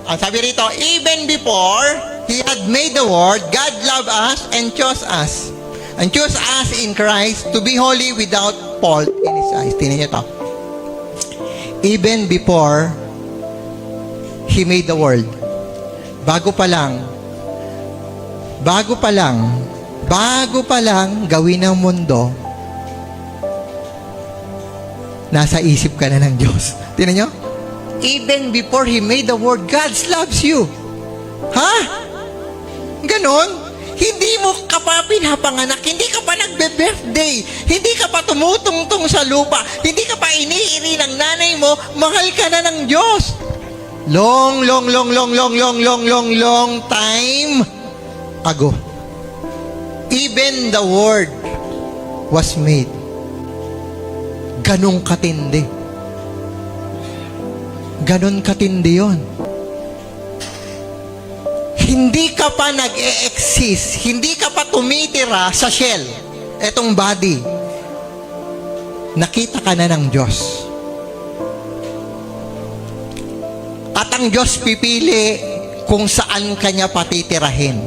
Ang sabi rito, even before He had made the world, God loved us and chose us. And chose us in Christ to be holy without fault in His eyes. Tingnan niyo to. Even before He made the world. Bago pa lang gawin ang mundo, nasa isip ka na ng Diyos. Tingnan niyo? Even before He made the world, God loves you. Ha? Ganon? Hindi mo ka pa pinapanganak, hindi ka pa nagbe-birthday, hindi ka pa tumutungtong sa lupa, hindi ka pa iniiri ng nanay mo, mahal ka na ng Diyos. Long time ago. Even the Word was made. Ganong katindi. Ganon katindi yun. Hindi ka pa nag-e-exist, hindi ka pa tumitira sa shell, etong body. Nakita ka na ng Diyos. At ang Diyos pipili kung saan ka niya patitirahin.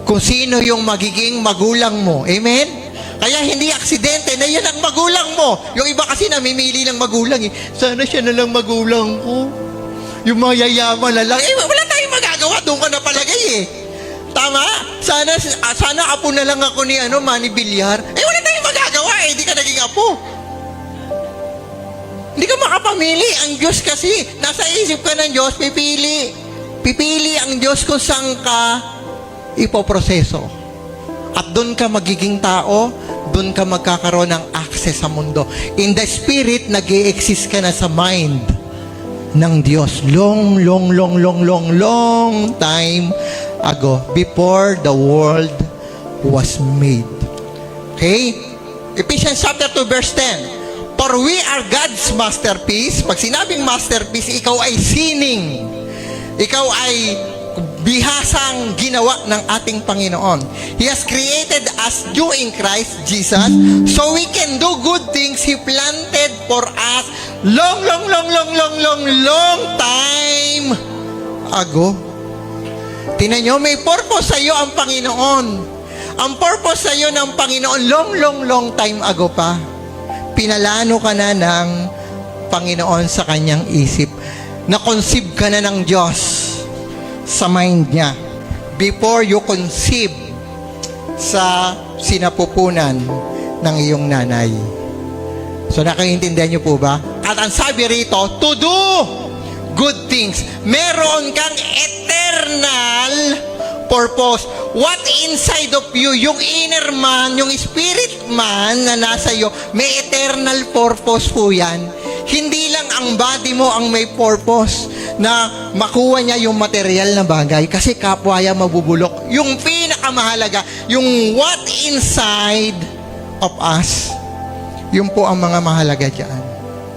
Kung sino yung magiging magulang mo. Amen? Kaya hindi aksidente na yan ang magulang mo. Yung iba kasi namimili ng magulang eh. Sana siya na lang magulang ko. Yung mayayaman na lang. Wala tayong magagawa. Doon ka na palagay eh. Tama? Sana apo na lang ako ni Manny Villar. Wala tayong magagawa eh. Hindi ka naging apo. Hindi ka makapamili. Ang Diyos kasi, nasa isip ka ng Diyos, pipili. Pipili ang Diyos kung saan ka ipoproseso. At doon ka magiging tao, doon ka magkakaroon ng access sa mundo. In the spirit, nag-i-exist ka na sa mind ng Diyos. Long time ago, before the world was made. Okay? Ephesians chapter 2 verse 10. For we are God's masterpiece. Pag sinabing masterpiece, ikaw ay sining. Ikaw ay bihasang ginawa ng ating Panginoon. He has created us new in Christ Jesus so we can do good things He planted for us long time ago. Tingnan nyo, may purpose sa iyo ang Panginoon. Ang purpose sa iyo ng Panginoon long time ago pa. Pinalano ka na ng Panginoon sa kanyang isip. Na-conceive ka na ng Diyos sa mind niya before you conceive sa sinapupunan ng iyong nanay. So nakaiintindihan niyo po ba? At ang sabi rito, to do good things. Meron kang eternal purpose. What inside of you, yung inner man, yung spirit man na nasa iyo, may eternal purpose po yan. Hindi lang ang body mo ang may purpose na makuha niya yung material na bagay kasi kapwa yan mabubulok. Yung pinakamahalaga, yung what inside of us, yun po ang mga mahalaga dyan.